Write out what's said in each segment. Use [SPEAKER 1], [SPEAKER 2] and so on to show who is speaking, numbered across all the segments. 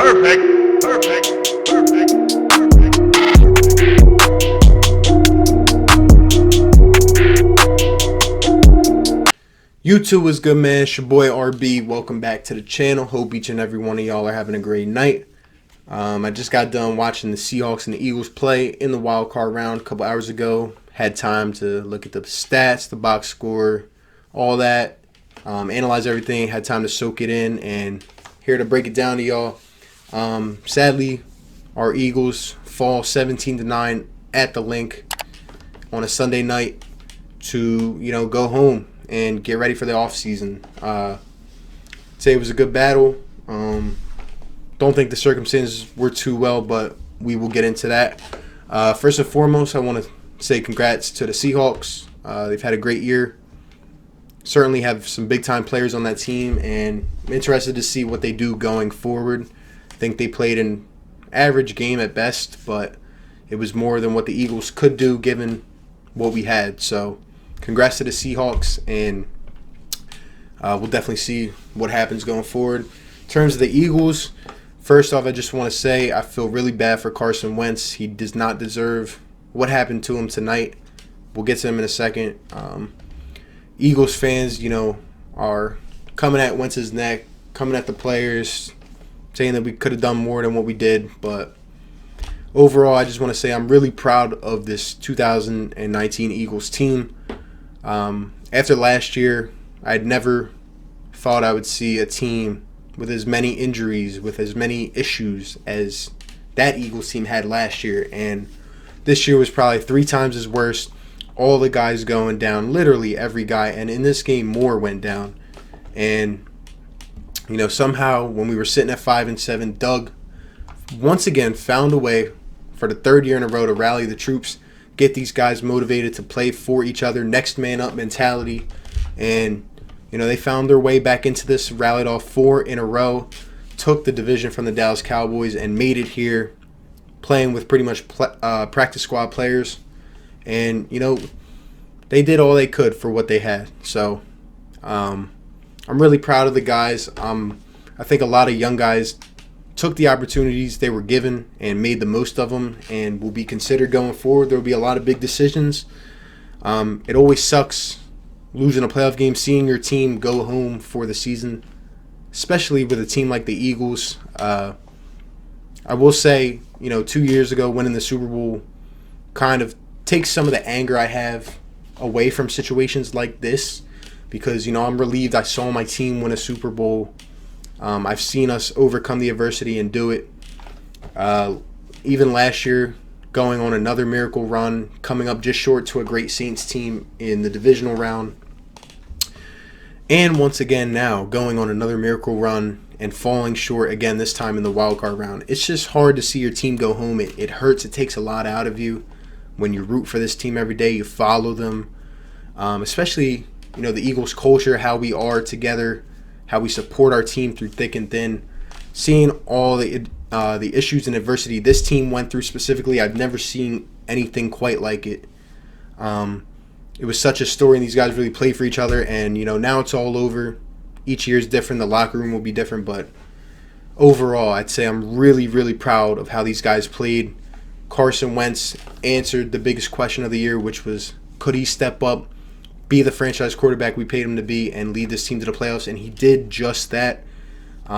[SPEAKER 1] Perfect. Perfect. Perfect.
[SPEAKER 2] YouTube is good, man. It's your boy RB. Welcome back to the channel. Hope each and every one of y'all are having a great night. I just got done watching the Seahawks and the Eagles play in the wild card round a couple hours ago. Had time to look at the stats, the box score, all that. Analyze everything. Had time to soak it in, and here to break it down to y'all. Sadly, our Eagles fall 17-9 at the Link on a Sunday night to go home and get ready for the offseason. Say it was a good battle. Don't think the circumstances were too well, but we will get into that. First and foremost, I want to say congrats to the Seahawks. They've had a great year. Certainly have some big-time players on that team, and I'm interested to see what they do going forward. I think they played an average game at best, but it was more than what the Eagles could do given what we had. So congrats to the Seahawks, and we'll definitely see what happens going forward. In terms of the Eagles, first off, I just want to say I feel really bad for Carson Wentz. He does not deserve what happened to him tonight. We'll get to him in a second. Eagles fans, are coming at Wentz's neck, coming at the players, saying that we could have done more than what we did. But overall, I just want to say I'm really proud of this 2019 Eagles team. After last year, I'd never thought I would see a team with as many injuries, with as many issues as that Eagles team had last year. And this year was probably 3 times as worse. All the guys going down, literally every guy. And in this game, more went down. And, somehow when we were sitting at 5-7, Doug once again found a way for the 3rd year in a row to rally the troops, get these guys motivated to play for each other, next man up mentality. And, they found their way back into this, rallied off 4 in a row, took the division from the Dallas Cowboys, and made it here playing with pretty much practice squad players. And, they did all they could for what they had. So I'm really proud of the guys. I think a lot of young guys took the opportunities they were given and made the most of them and will be considered going forward. There will be a lot of big decisions. It always sucks losing a playoff game, seeing your team go home for the season, especially with a team like the Eagles. I will say, 2 years ago winning the Super Bowl kind of takes some of the anger I have away from situations like this because, I'm relieved I saw my team win a Super Bowl. I've seen us overcome the adversity and do it. Even last year, going on another miracle run, coming up just short to a great Saints team in the divisional round. And once again now, going on another miracle run and falling short again, this time in the wild card round. It's just hard to see your team go home. It hurts. It takes a lot out of you when you root for this team every day. You follow them. Especially, the Eagles culture, how we are together, how we support our team through thick and thin. Seeing all the issues and adversity this team went through specifically, I've never seen anything quite like it. It was such a story, and these guys really played for each other. And, now it's all over. Each year is different. The locker room will be different. But overall, I'd say I'm really, really proud of how these guys played. Carson Wentz answered the biggest question of the year, which was, could he step up, be the franchise quarterback we paid him to be, and lead this team to the playoffs? And he did just that.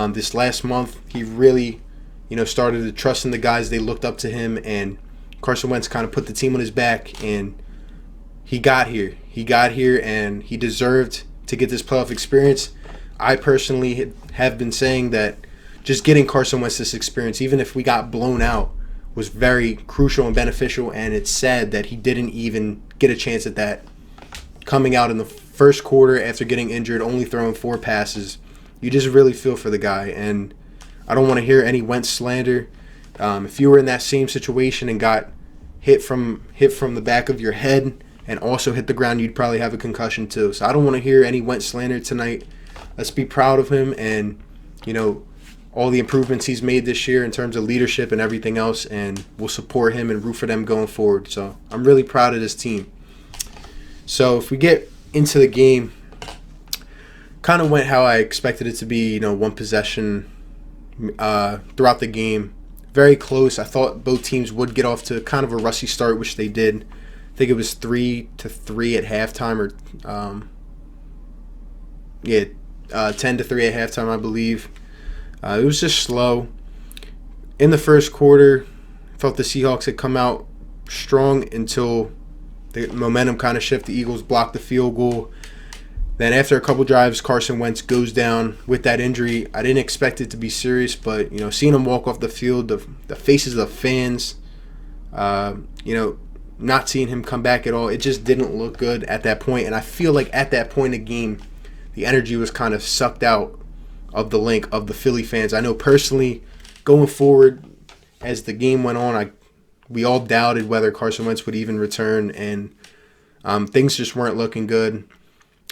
[SPEAKER 2] This last month, he really, started to trust in the guys. They looked up to him, and Carson Wentz kind of put the team on his back, and he got here. He got here, and he deserved to get this playoff experience. I personally have been saying that just getting Carson Wentz this experience, even if we got blown out, was very crucial and beneficial, and it's sad that he didn't even get a chance at that. Coming out in the first quarter after getting injured, only throwing 4 passes, you just really feel for the guy, and I don't want to hear any Wentz slander. If you were in that same situation and got hit from the back of your head and also hit the ground, you'd probably have a concussion too. So I don't want to hear any Wentz slander tonight. Let's be proud of him and, all the improvements he's made this year in terms of leadership and everything else, and we'll support him and root for them going forward. So I'm really proud of this team. So if we get into the game, kind of went how I expected it to be, one possession, throughout the game. Very close. I thought both teams would get off to kind of a rusty start, which they did. I think it was 3-3 at halftime, or 10-3 at halftime, I believe. It was just slow. In the first quarter, I felt the Seahawks had come out strong until the momentum kind of shifted. The Eagles blocked the field goal. Then after a couple drives, Carson Wentz goes down with that injury. I didn't expect it to be serious, but seeing him walk off the field, the faces of the fans, not seeing him come back at all, it just didn't look good at that point. And I feel like at that point in the game, the energy was kind of sucked out of the link of the Philly fans. I know personally, going forward, as the game went on, we all doubted whether Carson Wentz would even return, and things just weren't looking good.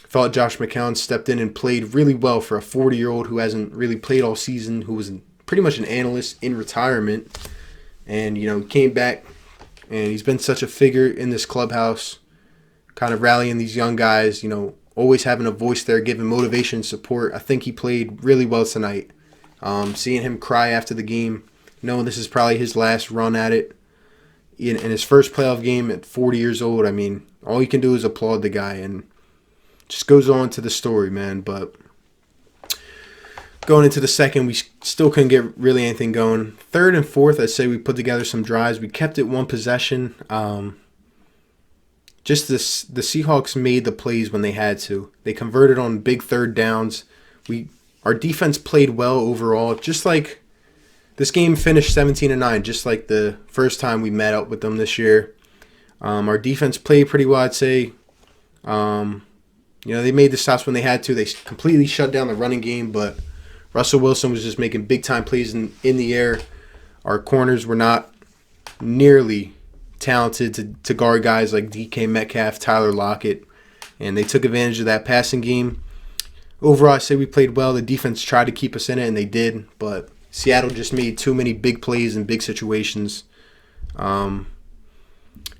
[SPEAKER 2] I thought Josh McCown stepped in and played really well for a 40-year-old who hasn't really played all season, who was pretty much an analyst in retirement. And, he came back, and he's been such a figure in this clubhouse, kind of rallying these young guys, always having a voice there, giving motivation and support. I think he played really well tonight. Seeing him cry after the game, knowing this is probably his last run at it in his first playoff game at 40 years old, I mean, all you can do is applaud the guy, and just goes on to the story, man. But going into the second, we still couldn't get really anything going. Third and fourth, I'd say we put together some drives. We kept it one possession. The Seahawks made the plays when they had to. They converted on big third downs. Our defense played well overall. Just like this game finished 17-9, just like the first time we met up with them this year. Our defense played pretty well, I'd say. They made the stops when they had to. They completely shut down the running game, but Russell Wilson was just making big-time plays in the air. Our corners were not nearly talented to guard guys like DK Metcalf, Tyler Lockett, and they took advantage of that passing game. Overall, I say we played well. The defense tried to keep us in it, and they did, but Seattle just made too many big plays in big situations. They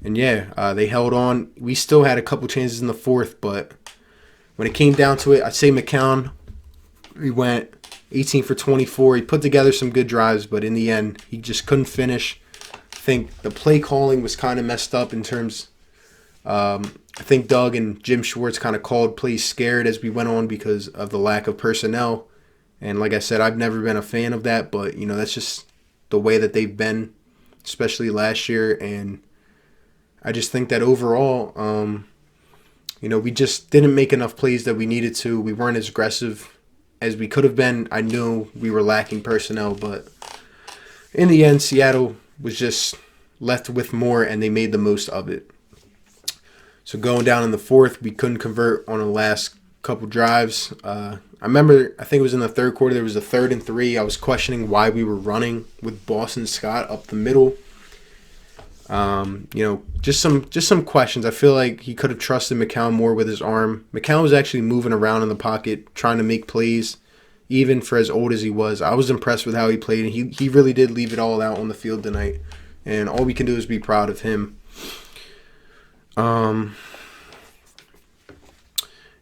[SPEAKER 2] held on. We still had a couple chances in the fourth, but when it came down to it, I'd say McCown, he went 18 for 24. He put together some good drives, but in the end, he just couldn't finish. I think the play calling was kind of messed up in terms. I think Doug and Jim Schwartz kind of called plays scared as we went on because of the lack of personnel. And like I said, I've never been a fan of that, but that's just the way that they've been, especially last year. And I just think that overall, we just didn't make enough plays that we needed to. We weren't as aggressive as we could have been. I knew we were lacking personnel, but in the end, Seattle was just left with more, and they made the most of it. So going down in the fourth, we couldn't convert on the last couple drives. I remember, I think it was in the third quarter, there was a 3rd and 3. I was questioning why we were running with Boston Scott up the middle. Just some questions. I feel like he could have trusted McCown more with his arm. McCown was actually moving around in the pocket, trying to make plays, even for as old as he was. I was impressed with how he played, and he really did leave it all out on the field tonight. And all we can do is be proud of him.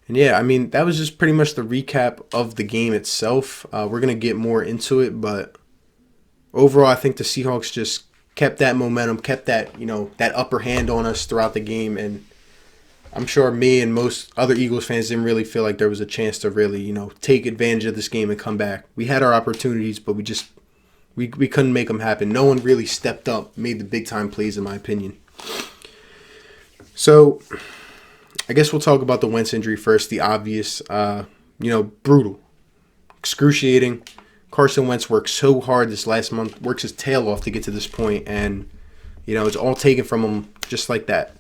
[SPEAKER 2] That was just pretty much the recap of the game itself. We're going to get more into it, but overall, I think the Seahawks just kept that momentum, kept that, that upper hand on us throughout the game. And I'm sure me and most other Eagles fans didn't really feel like there was a chance to really, take advantage of this game and come back. We had our opportunities, but we couldn't make them happen. No one really stepped up, made the big-time plays, in my opinion. So I guess we'll talk about the Wentz injury first. The obvious, brutal, excruciating. Carson Wentz worked so hard this last month, works his tail off to get to this point, and, it's all taken from him just like that.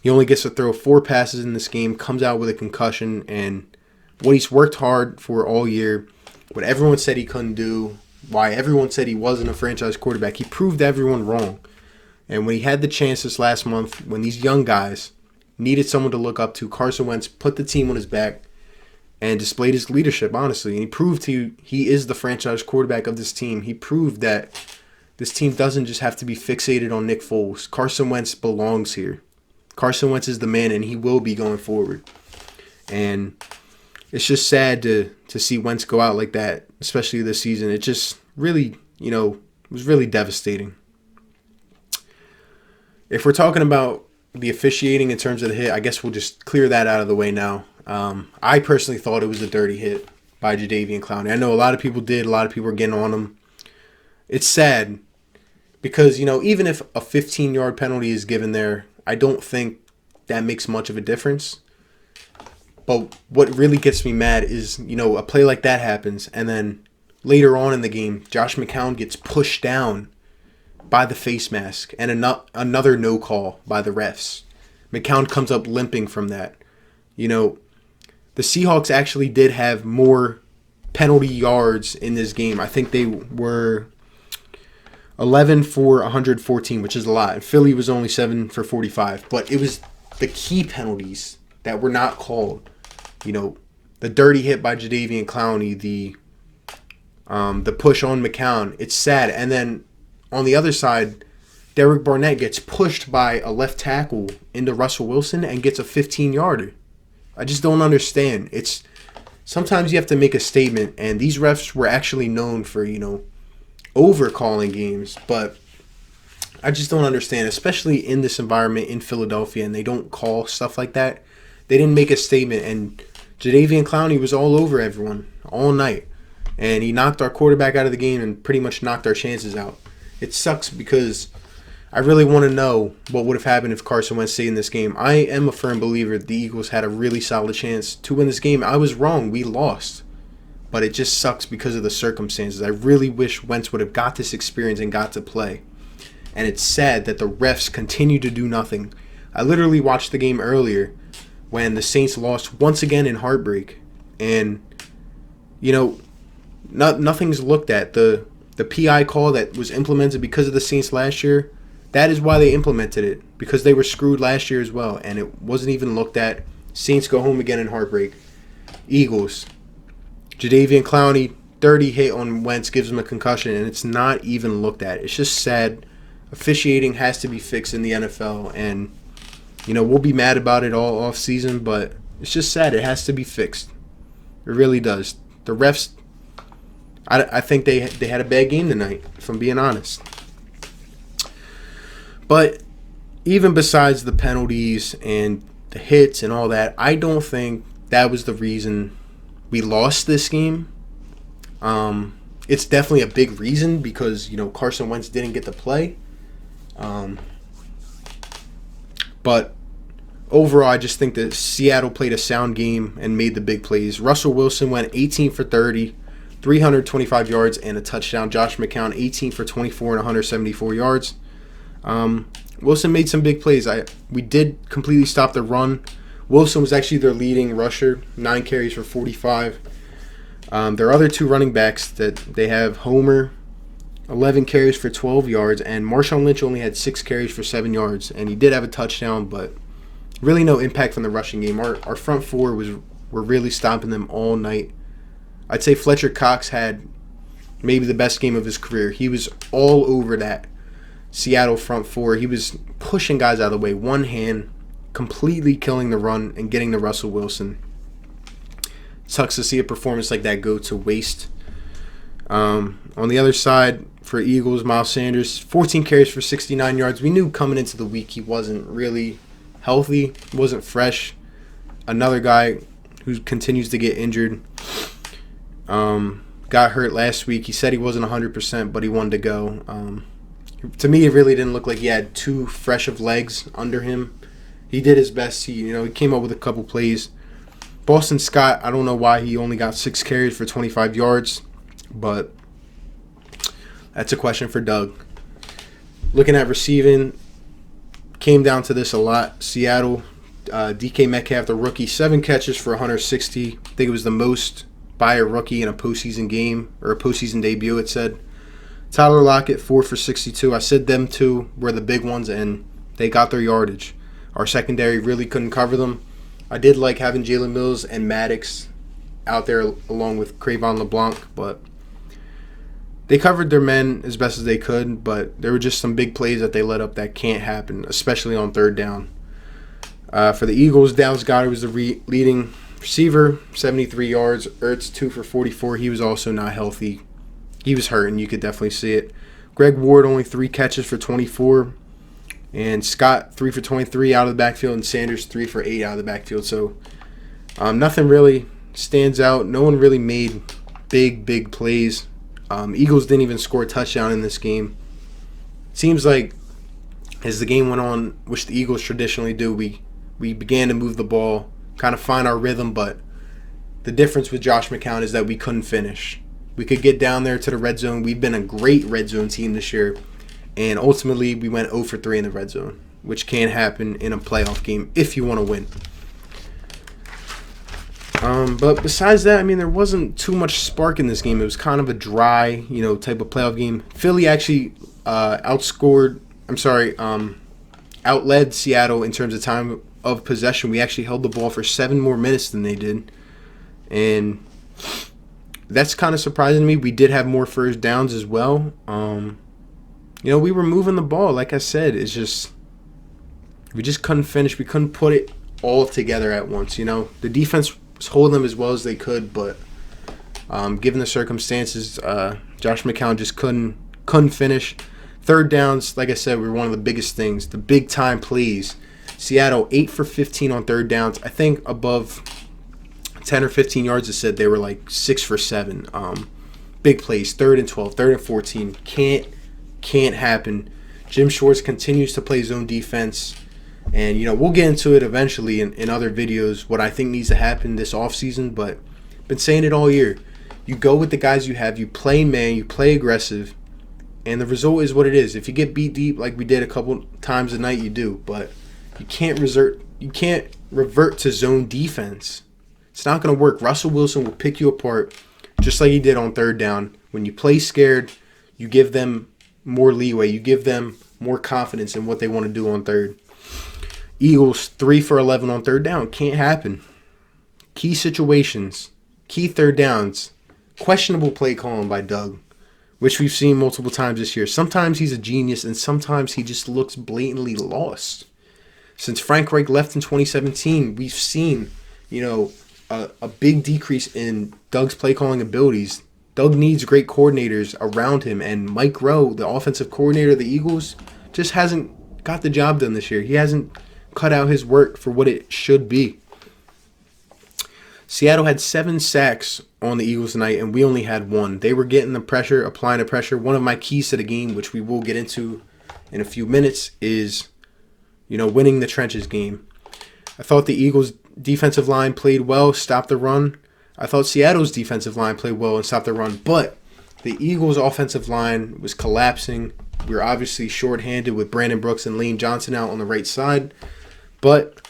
[SPEAKER 2] He only gets to throw 4 passes in this game, comes out with a concussion, and what he's worked hard for all year, what everyone said he couldn't do, why everyone said he wasn't a franchise quarterback, he proved everyone wrong. And when he had the chance this last month, when these young guys needed someone to look up to, Carson Wentz put the team on his back and displayed his leadership, honestly. And he proved he is the franchise quarterback of this team. He proved that this team doesn't just have to be fixated on Nick Foles. Carson Wentz belongs here. Carson Wentz is the man, and he will be going forward. And it's just sad to see Wentz go out like that. especially this season. It just really, was really devastating. If we're talking about the officiating in terms of the hit, I guess we'll just clear that out of the way now. I personally thought it was a dirty hit by Jadaveon Clowney. I know a lot of people did. A lot of people were getting on him. It's sad because, even if a 15-yard penalty is given there, I don't think that makes much of a difference. But what really gets me mad is, a play like that happens, and then later on in the game, Josh McCown gets pushed down by the face mask and another no call by the refs. McCown comes up limping from that. The Seahawks actually did have more penalty yards in this game. I think they were 11 for 114, which is a lot. And Philly was only 7 for 45. But it was the key penalties that were not called. The dirty hit by Jadaveon Clowney, the push on McCown. It's sad. And then on the other side, Derek Barnett gets pushed by a left tackle into Russell Wilson and gets a 15-yarder. I just don't understand. Sometimes you have to make a statement, and these refs were actually known for, over-calling games, but I just don't understand, especially in this environment in Philadelphia, and they don't call stuff like that. They didn't make a statement, and Jadaveon Clowney was all over everyone all night, and he knocked our quarterback out of the game and pretty much knocked our chances out. It sucks because I really want to know what would have happened if Carson Wentz stayed in this game. I am a firm believer the Eagles had a really solid chance to win this game. I was wrong. We lost. But it just sucks because of the circumstances. I really wish Wentz would have got this experience and got to play. And it's sad that the refs continue to do nothing. I literally watched the game earlier when the Saints lost once again in heartbreak. And, nothing's looked at. The PI call that was implemented because of the Saints last year, that is why they implemented it, because they were screwed last year as well, and it wasn't even looked at. Saints go home again in heartbreak. Eagles, Jadaveon Clowney, dirty hit on Wentz, gives him a concussion, and it's not even looked at. It's just sad. Officiating has to be fixed in the NFL, and, we'll be mad about it all off season, but it's just sad. It has to be fixed. It really does. The refs, I think they had a bad game tonight, if I'm being honest. But even besides the penalties and the hits and all that, I don't think that was the reason we lost this game. It's definitely a big reason because, Carson Wentz didn't get to play. But overall, I just think that Seattle played a sound game and made the big plays. Russell Wilson went 18 for 30, 325 yards and a touchdown. Josh McCown, 18 for 24 and 174 yards. Wilson made some big plays. We did completely stop the run. Wilson was actually their leading rusher, 9 carries for 45. Their other two running backs that they have, Homer, 11 carries for 12 yards, and Marshawn Lynch only had 6 carries for 7 yards, and he did have a touchdown, but really no impact from the rushing game. Our front four were really stomping them all night. I'd say Fletcher Cox had maybe the best game of his career. He was all over that Seattle front four. He was pushing guys out of the way, one hand, completely killing the run and getting to Russell Wilson. Sucks to see a performance like that go to waste. On the other side, for Eagles, Miles Sanders, 14 carries for 69 yards. We knew coming into the week he wasn't really healthy, wasn't fresh. Another guy who continues to get injured. Got hurt last week. He said he wasn't 100%, but he wanted to go. To me, it really didn't look like he had too fresh of legs under him. He did his best. He came up with a couple plays. Boston Scott, I don't know why he only got 6 carries for 25 yards, but that's a question for Doug. Looking at receiving, came down to this a lot. Seattle, DK Metcalf, the rookie, 7 catches for 160. I think it was the most by a rookie in a postseason game, or a postseason debut, it said. Tyler Lockett, 4 for 62. I said them two were the big ones, and they got their yardage. Our secondary really couldn't cover them. I did like having Jalen Mills and Maddox out there along with Crayvon LeBlanc, but they covered their men as best as they could, but there were just some big plays that they let up that can't happen, especially on third down. For the Eagles, Dallas Goedert was the leading Receiver, 73 yards. Ertz, 2 for 44. He was also not healthy. He was hurting. You could definitely see it. Greg Ward, only 3 catches for 24. And Scott, 3 for 23 out of the backfield. And Sanders, 3 for 8 out of the backfield. So nothing really stands out. No one really made big plays. Eagles didn't even score a touchdown in this game. Seems like as the game went on, which the Eagles traditionally do, we began to move the ball, kind of find our rhythm, but the difference with Josh McCown is that we couldn't finish. We could get down there to the red zone. We've been a great red zone team this year, and ultimately we went 0 for 3 in the red zone, which can happen in a playoff game if you want to win. But besides that, I mean, there wasn't too much spark in this game. It was kind of a dry, type of playoff game. Philly actually outled Seattle in terms of time of possession. We actually held the ball for 7 more minutes than they did. And that's kind of surprising to me. We did have more first downs as well. We were moving the ball. Like I said, it's just we just couldn't finish. We couldn't put it all together at once. The defense was holding them as well as they could, but given the circumstances, Josh McCown just couldn't finish. Third downs, like I said, were one of the biggest things. The big time plays. Seattle 8 for 15 on third downs. I think above 10 or 15 yards, it said they were like 6 for 7. Big plays, 3rd and 12, 3rd and 14. Can't happen. Jim Schwartz continues to play zone defense. And, we'll get into it eventually in other videos, what I think needs to happen this offseason. But I've been saying it all year. You go with the guys you have. You play man. You play aggressive. And the result is what it is. If you get beat deep like we did a couple times a night, you do. But you can't revert to zone defense. It's not going to work. Russell Wilson will pick you apart just like he did on third down. When you play scared, you give them more leeway. You give them more confidence in what they want to do on third. Eagles 3 for 11 on third down. Can't happen. Key situations, key third downs, questionable play calling by Doug, which we've seen multiple times this year. Sometimes he's a genius, and sometimes he just looks blatantly lost. Since Frank Reich left in 2017, we've seen, a big decrease in Doug's play calling abilities. Doug needs great coordinators around him, and Mike Rowe, the offensive coordinator of the Eagles, just hasn't got the job done this year. He hasn't cut out his work for what it should be. Seattle had 7 sacks on the Eagles tonight, and we only had 1. They were getting the pressure, applying the pressure. One of my keys to the game, which we will get into in a few minutes, is, winning the trenches game. I thought the Eagles' defensive line played well, stopped the run. I thought Seattle's defensive line played well and stopped the run, but the Eagles' offensive line was collapsing. We were obviously shorthanded with Brandon Brooks and Lane Johnson out on the right side, but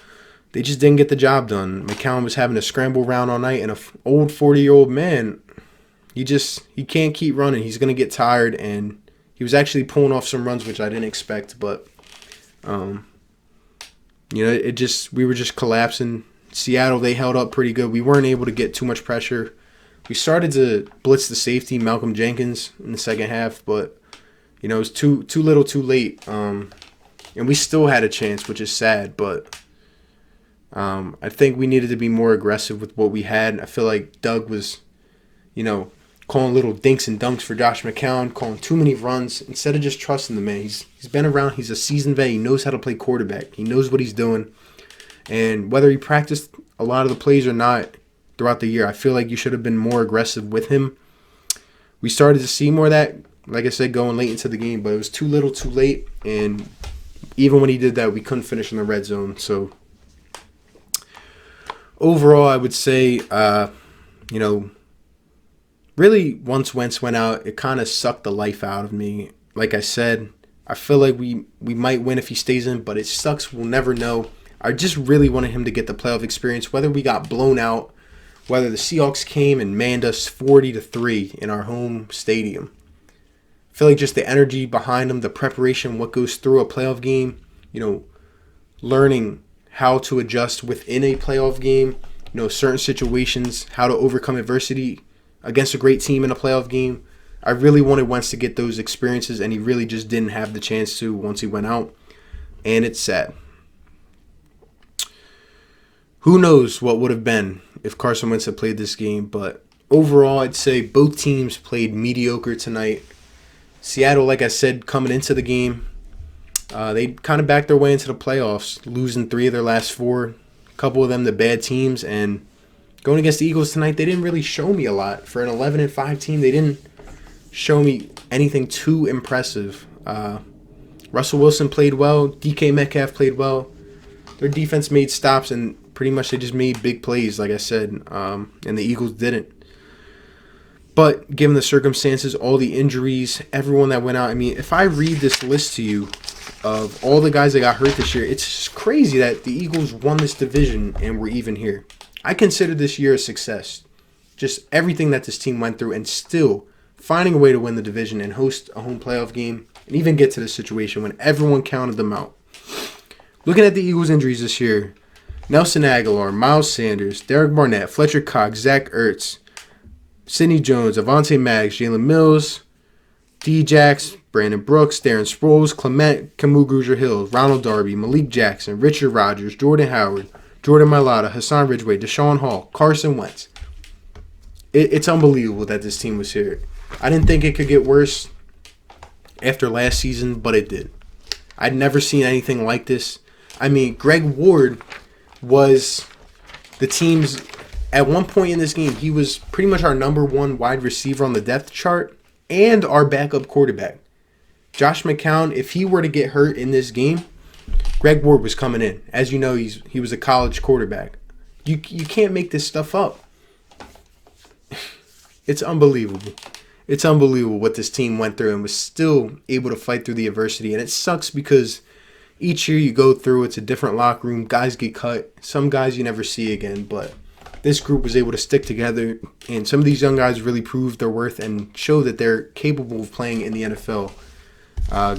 [SPEAKER 2] they just didn't get the job done. McCown was having a scramble round all night, and an old 40-year-old man, he can't keep running. He's going to get tired, and he was actually pulling off some runs, which I didn't expect, but we were just collapsing. Seattle, they held up pretty good. We weren't able to get too much pressure. We started to blitz the safety, Malcolm Jenkins, in the second half, but it was too little, too late. And we still had a chance, which is sad, but I think we needed to be more aggressive with what we had. I feel like Doug was, calling little dinks and dunks for Josh McCown, calling too many runs instead of just trusting the man. He's been around. He's a seasoned vet. He knows how to play quarterback. He knows what he's doing. And whether he practiced a lot of the plays or not throughout the year, I feel like you should have been more aggressive with him. We started to see more of that, like I said, going late into the game, but it was too little, too late. And even when he did that, we couldn't finish in the red zone. So overall, I would say, really once Wentz went out, it kind of sucked the life out of me. Like I said, I feel like we might win if he stays in, but it sucks. We'll never know. I just really wanted him to get the playoff experience, whether we got blown out, whether the Seahawks came and manned us 40-3 in our home stadium. I feel like just the energy behind them, the preparation, what goes through a playoff game, learning how to adjust within a playoff game, certain situations, how to overcome adversity against a great team in a playoff game. I really wanted Wentz to get those experiences, and he really just didn't have the chance to once he went out, and it's sad. Who knows what would have been if Carson Wentz had played this game, but overall, I'd say both teams played mediocre tonight. Seattle, like I said, coming into the game, they kind of backed their way into the playoffs, losing 3 of their last 4, a couple of them to bad teams, and going against the Eagles tonight, they didn't really show me a lot. For an 11-5 team, they didn't show me anything too impressive. Russell Wilson played well. DK Metcalf played well. Their defense made stops, and pretty much they just made big plays, like I said, and the Eagles didn't. But given the circumstances, all the injuries, everyone that went out, I mean, if I read this list to you of all the guys that got hurt this year, it's just crazy that the Eagles won this division and we're even here. I consider this year a success. Just everything that this team went through and still finding a way to win the division and host a home playoff game and even get to this situation when everyone counted them out. Looking at the Eagles' injuries this year, Nelson Aguilar, Miles Sanders, Derek Barnett, Fletcher Cox, Zach Ertz, Sidney Jones, Avonte Maddox, Jalen Mills, D-Jax, Brandon Brooks, Darren Sproles, Clement, Camus Grugier-Hill, Ronald Darby, Malik Jackson, Richard Rodgers, Jordan Howard, Jordan Mailata, Hassan Ridgeway, Deshaun Hall, Carson Wentz. It's unbelievable that this team was here. I didn't think it could get worse after last season, but it did. I'd never seen anything like this. I mean, Greg Ward was the team's, at one point in this game, he was pretty much our number 1 wide receiver on the depth chart and our backup quarterback. Josh McCown, if he were to get hurt in this game, Greg Ward was coming in. As you know, he was a college quarterback. You can't make this stuff up. It's unbelievable. It's unbelievable what this team went through and was still able to fight through the adversity. And it sucks because each year you go through, it's a different locker room. Guys get cut. Some guys you never see again. But this group was able to stick together. And some of these young guys really proved their worth and show that they're capable of playing in the NFL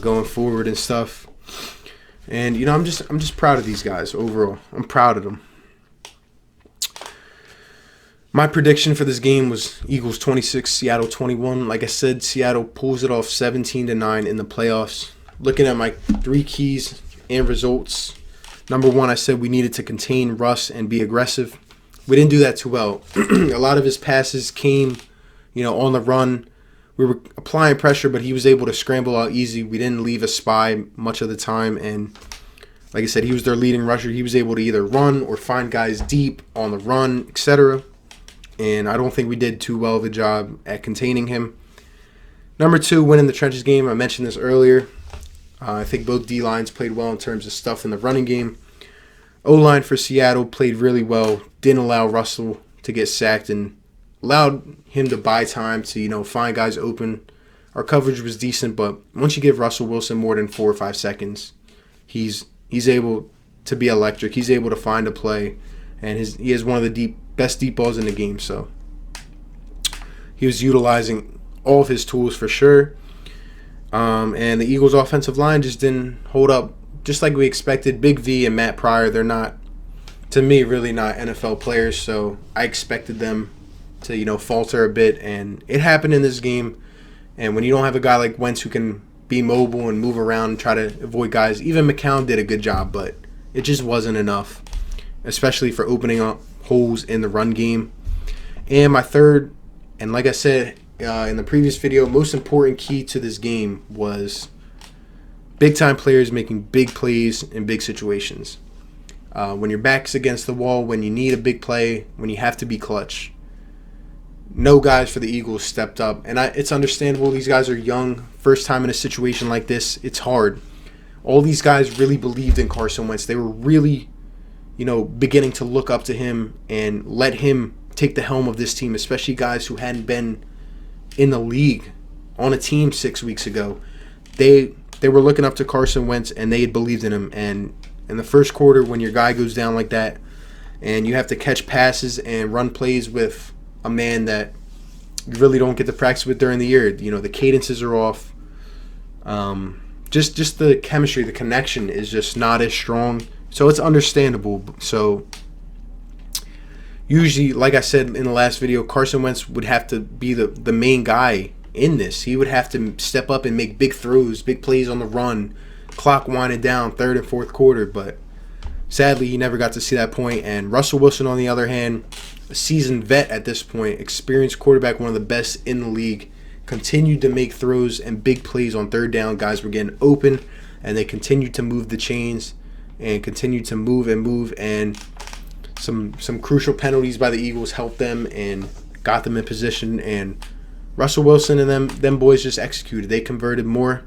[SPEAKER 2] going forward and stuff. And, you know, I'm just proud of these guys overall. I'm proud of them. My prediction for this game was Eagles 26, Seattle 21. Like I said, Seattle pulls it off 17-9 in the playoffs. Looking at my 3 keys and results. Number 1, I said we needed to contain Russ and be aggressive. We didn't do that too well. A lot of his passes came, you know, on the run. We were applying pressure, but he was able to scramble out easy. We didn't leave a spy much of the time. And like I said, he was their leading rusher. He was able to either run or find guys deep on the run, etc. And I don't think we did too well of a job at containing him. Number 2, win in the trenches game. I mentioned this earlier. I think both D-lines played well in terms of stuff in the running game. O-line for Seattle played really well. Didn't allow Russell to get sacked and allowed him to buy time to, you know, find guys open. Our coverage was decent, but once you give Russell Wilson more than 4 or 5 seconds, he's able to be electric. He's able to find a play, and he has one of the best deep balls in the game. So he was utilizing all of his tools for sure. And the Eagles' offensive line just didn't hold up just like we expected. Big V and Matt Pryor, they're not, to me, really not NFL players. So I expected them to, you know, falter a bit. And it happened in this game. And when you don't have a guy like Wentz who can be mobile and move around and try to avoid guys, even McCown did a good job, but it just wasn't enough, especially for opening up holes in the run game. And my third, and like I said in the previous video, most important key to this game was big-time players making big plays in big situations. When your back's against the wall, when you need a big play, when you have to be clutch. No guys for the Eagles stepped up. And it's understandable. These guys are young. First time in a situation like this, it's hard. All these guys really believed in Carson Wentz. They were really, you know, beginning to look up to him and let him take the helm of this team, especially guys who hadn't been in the league on a team 6 weeks ago. They were looking up to Carson Wentz, and they had believed in him. And in the first quarter, when your guy goes down like that, and you have to catch passes and run plays with a man that you really don't get to practice with during the year, you know, the cadences are off. Just the chemistry, the connection is just not as strong. So it's understandable. So usually, like I said in the last video, Carson Wentz would have to be the main guy in this. He would have to step up and make big throws, big plays on the run, clock winding down, third and fourth quarter. But sadly, he never got to see that point. And Russell Wilson, on the other hand, a seasoned vet at this point, experienced quarterback, one of the best in the league, continued to make throws and big plays on third down. Guys were getting open, and they continued to move the chains and continued to move, and some crucial penalties by the Eagles helped them and got them in position. And Russell Wilson and them boys just executed. They converted more,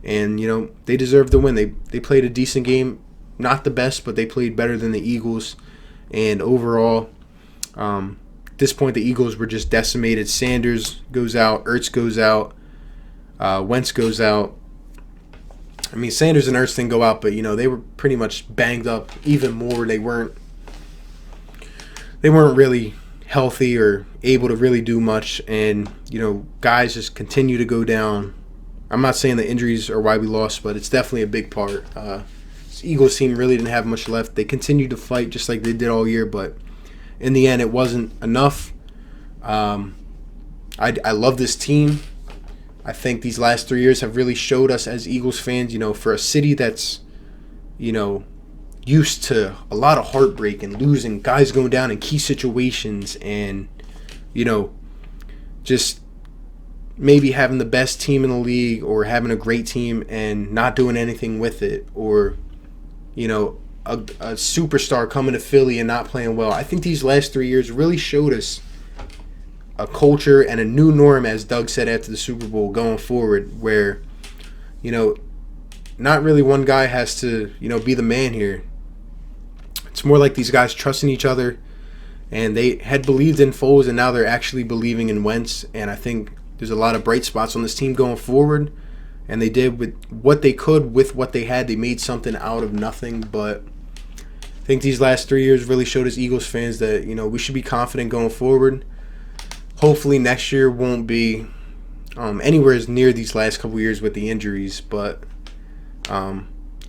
[SPEAKER 2] and they deserved the win. They played a decent game, not the best, but they played better than the Eagles. And overall, at this point, the Eagles were just decimated. Sanders goes out, Ertz goes out, Wentz goes out. I mean, Sanders and Ertz didn't go out, but they were pretty much banged up even more. They weren't really healthy or able to really do much, and guys just continue to go down. I'm not saying the injuries are why we lost, but it's definitely a big part. This Eagles team really didn't have much left. They continued to fight just like they did all year, but in the end, it wasn't enough. I love this team. I think these last 3 years have really showed us as Eagles fans, for a city that's, used to a lot of heartbreak and losing, guys going down in key situations, and just maybe having the best team in the league or having a great team and not doing anything with it, or a superstar coming to Philly and not playing well. I think these last 3 years really showed us a culture and a new norm, as Doug said after the Super Bowl, going forward, where not really one guy has to be the man here. It's more like these guys trusting each other, and they had believed in Foles, and now they're actually believing in Wentz. And I think there's a lot of bright spots on this team going forward, and they did with what they could with what they had. They made something out of nothing. But I think these last 3 years really showed us Eagles fans that we should be confident going forward. Hopefully next year won't be anywhere as near these last couple years with the injuries, but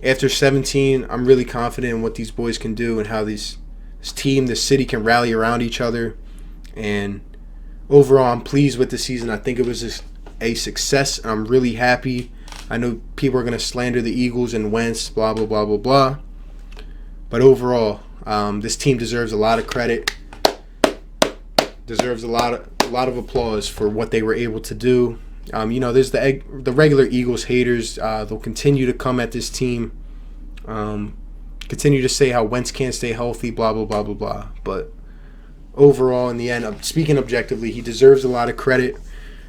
[SPEAKER 2] after 17, I'm really confident in what these boys can do and how this team, this city, can rally around each other. And overall, I'm pleased with the season. I think it was a success, and I'm really happy. I know people are going to slander the Eagles and Wentz, blah, blah, blah, blah, blah. But overall, this team deserves a lot of credit, deserves a lot of applause for what they were able to do. There's the regular Eagles haters. They'll continue to come at this team, continue to say how Wentz can't stay healthy, blah, blah, blah, blah, blah. But overall, in the end, speaking objectively, he deserves a lot of credit.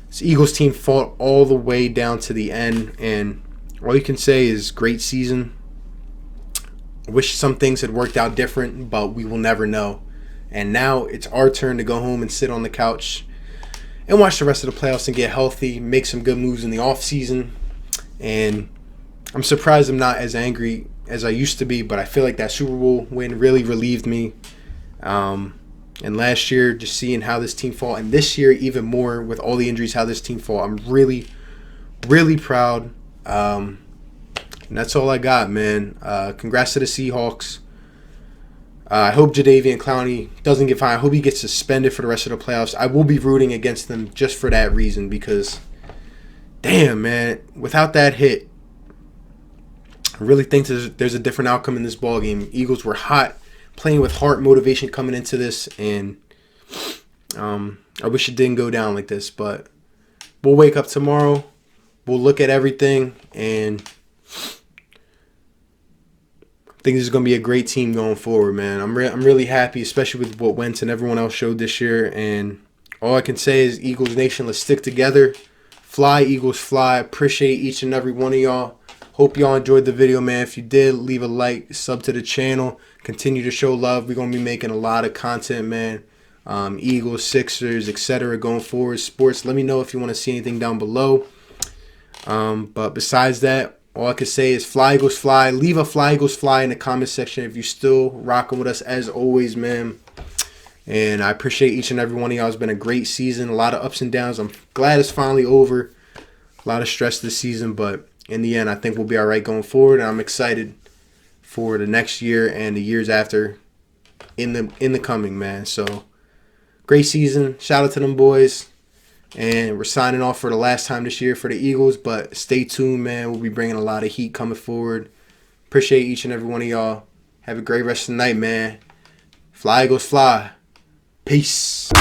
[SPEAKER 2] This Eagles team fought all the way down to the end, and all you can say is great season. I wish some things had worked out different, but we will never know. And now it's our turn to go home and sit on the couch and watch the rest of the playoffs and get healthy, make some good moves in the offseason. And I'm surprised I'm not as angry as I used to be, but I feel like that Super Bowl win really relieved me. And last year, just seeing how this team fought, and this year even more with all the injuries, how this team fought, I'm really, really proud. And that's all I got, man. Congrats to the Seahawks. I hope Jadaveon Clowney doesn't get fined. I hope he gets suspended for the rest of the playoffs. I will be rooting against them just for that reason, because, damn, man, without that hit, I really think there's a different outcome in this ballgame. Eagles were hot, playing with heart, motivation coming into this, and I wish it didn't go down like this. But we'll wake up tomorrow, we'll look at everything, and I think this is going to be a great team going forward, man. I'm really happy, especially with what Wentz and everyone else showed this year. And all I can say is, Eagles Nation, let's stick together. Fly, Eagles, fly. Appreciate each and every one of y'all. Hope y'all enjoyed the video, man. If you did, leave a like, sub to the channel. Continue to show love. We're going to be making a lot of content, man. Eagles, Sixers, etc. going forward. Sports, let me know if you want to see anything down below. But besides that, all I can say is fly, Eagles, fly. Leave a fly, Eagles, fly in the comment section if you're still rocking with us as always, man. And I appreciate each and every one of y'all. It's been a great season. A lot of ups and downs. I'm glad it's finally over. A lot of stress this season, but in the end, I think we'll be all right going forward. And I'm excited for the next year and the years after in the coming, man. So, great season. Shout out to them boys. And we're signing off for the last time this year for the Eagles. But stay tuned, man. We'll be bringing a lot of heat coming forward. Appreciate each and every one of y'all. Have a great rest of the night, man. Fly Eagles fly. Peace.